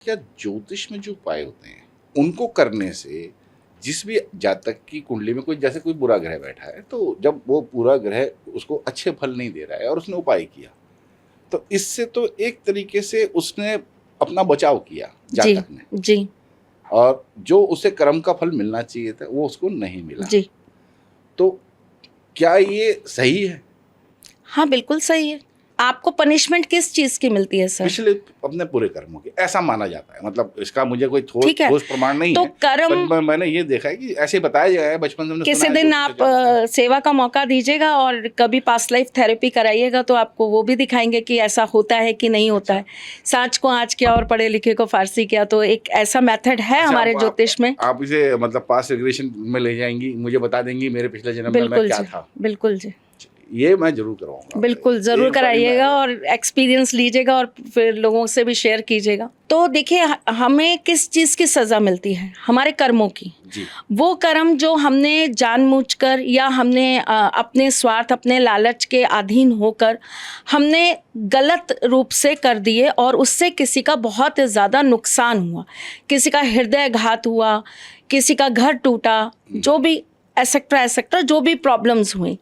क्या ज्योतिष में जो उपाय होते हैं उनको करने से जिस भी जातक की कुंडली में कोई जैसे कोई बुरा ग्रह बैठा है, तो जब वो पूरा ग्रह उसको अच्छे फल नहीं दे रहा है और उसने उपाय किया, तो इससे तो एक तरीके से उसने अपना बचाव किया जी जातक ने, जी और जो उसे कर्म का फल मिलना चाहिए था वो उसको नहीं मिला। जी। तो क्या ये सही है? हाँ, बिल्कुल सही है। आपको पनिशमेंट किस चीज की मिलती है सर? पिछले अपने पूरे कर्मों की, ऐसा माना जाता है। मतलब इसका मुझे कोई ठीक है, ठोस प्रमाण नहीं तो है, कर्म पर मैंने ये देखा है कि ऐसे बताया गया है, बचपन से हमने किसी सुना है, दिन ज्योतिष आप से जानते हैं। सेवा का मौका दीजिएगा और कभी पास्ट लाइफ थेरेपी कराइएगा तो आपको वो भी दिखाएंगे कि ऐसा होता है कि नहीं होता है। सांच को आँच किया और पढ़े लिखे को फारसी किया, तो एक ऐसा मेथड है अच्छा, हमारे ज्योतिष में। आप इसे मतलब पास्ट रिग्रेशन में ले जाएंगी, मुझे बता देंगी मेरे पिछले जन्म में मैं बिल्कुल क्या जी, था। बिल्कुल जी, ये मैं जरूर कराऊंगा। बिल्कुल जरूर एक बारी कराइएगा मैं- और एक्सपीरियंस लीजिएगा और फिर लोगों से भी शेयर कीजिएगा। तो देखिए, हमें किस चीज़ की सज़ा मिलती है? हमारे कर्मों की। जी। वो कर्म जो हमने जानबूझकर या हमने अपने स्वार्थ, अपने लालच के अधीन होकर हमने गलत रूप से कर दिए और उससे किसी का बहुत ज़्यादा नुकसान हुआ, किसी का हृदयघात हुआ, किसी का घर टूटा, जो भी एसेक्ट्रा जो भी प्रॉब्लम्स हुई,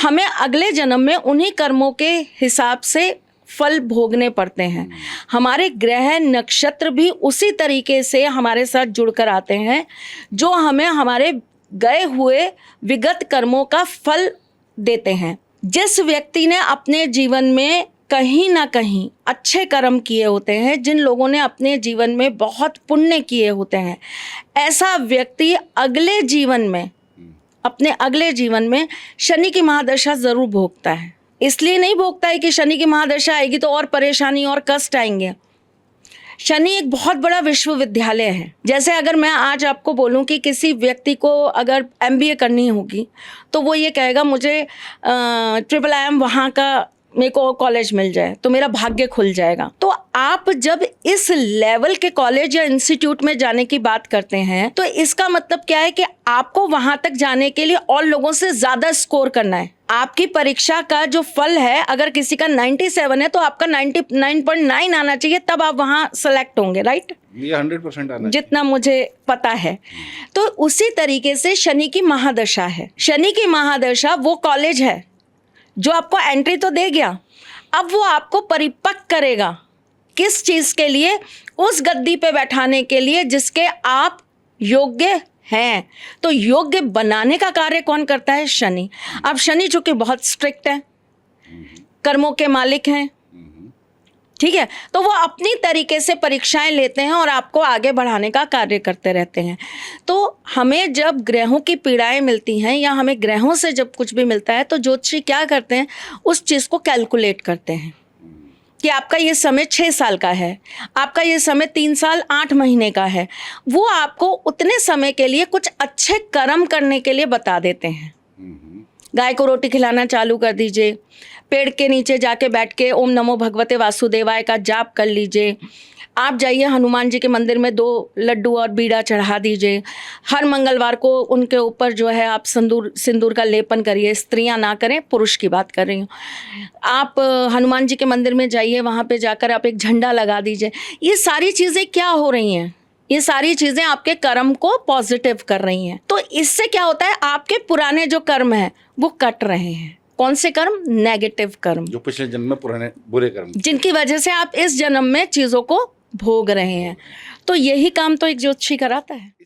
हमें अगले जन्म में उन्हीं कर्मों के हिसाब से फल भोगने पड़ते हैं। हमारे ग्रह नक्षत्र भी उसी तरीके से हमारे साथ जुड़कर आते हैं जो हमें हमारे गए हुए विगत कर्मों का फल देते हैं। जिस व्यक्ति ने अपने जीवन में कहीं ना कहीं अच्छे कर्म किए होते हैं, जिन लोगों ने अपने जीवन में बहुत पुण्य किए होते हैं, ऐसा व्यक्ति अपने अगले जीवन में शनि की महादशा जरूर भोगता है। इसलिए नहीं भोगता है कि शनि की महादशा आएगी तो और परेशानी और कष्ट आएंगे। शनि एक बहुत बड़ा विश्वविद्यालय है। जैसे अगर मैं आज आपको बोलूं कि किसी व्यक्ति को अगर MBA करनी होगी तो वो ये कहेगा मुझे IIIM वहाँ का मेरे को कॉलेज मिल जाए तो मेरा भाग्य खुल जाएगा। तो आप जब इस लेवल के कॉलेज या इंस्टीट्यूट में जाने की बात करते हैं तो इसका मतलब क्या है कि आपको वहां तक जाने के लिए और लोगों से ज्यादा स्कोर करना है। आपकी परीक्षा का जो फल है, अगर किसी का 97 है तो आपका 99.9 आना चाहिए, तब आप वहां सेलेक्ट होंगे, राइट? ये 100% आना जितना मुझे पता है। तो उसी तरीके से शनि की महादशा है। शनि की महादशा वो कॉलेज है जो आपको एंट्री तो दे गया, अब वो आपको परिपक्व करेगा। किस चीज के लिए? उस गद्दी पे बैठाने के लिए जिसके आप योग्य हैं। तो योग्य बनाने का कार्य कौन करता है? शनि। अब शनि चूंकि बहुत स्ट्रिक्ट है, कर्मों के मालिक हैं, ठीक है, तो वो अपनी तरीके से परीक्षाएं लेते हैं और आपको आगे बढ़ाने का कार्य करते रहते हैं। तो हमें जब ग्रहों की पीड़ाएं मिलती हैं या हमें ग्रहों से जब कुछ भी मिलता है तो ज्योतिषी क्या करते हैं, उस चीज़ को कैलकुलेट करते हैं कि आपका ये समय 6 साल का है, आपका ये समय 3 साल 8 महीने का है। वो आपको उतने समय के लिए कुछ अच्छे कर्म करने के लिए बता देते हैं। गाय को रोटी खिलाना चालू कर दीजिए, पेड़ के नीचे जाके बैठ के ओम नमो भगवते वासुदेवाय का जाप कर लीजिए, आप जाइए हनुमान जी के मंदिर में 2 लड्डू और बीड़ा चढ़ा दीजिए, हर मंगलवार को उनके ऊपर जो है आप सिंदूर का लेपन करिए। स्त्रियां ना करें, पुरुष की बात कर रही हूँ। आप हनुमान जी के मंदिर में जाइए, वहाँ पे जाकर आप एक झंडा लगा दीजिए। ये सारी चीज़ें क्या हो रही हैं? ये सारी चीज़ें आपके कर्म को पॉजिटिव कर रही हैं। तो इससे क्या होता है, आपके पुराने जो कर्म हैं वो कट रहे हैं। कौन से कर्म? नेगेटिव कर्म, जो पिछले जन्म में पुराने बुरे कर्म, जिनकी वजह से आप इस जन्म में चीज़ों को भोग रहे हैं। तो यही काम तो एक ज्योतिषी कराता है।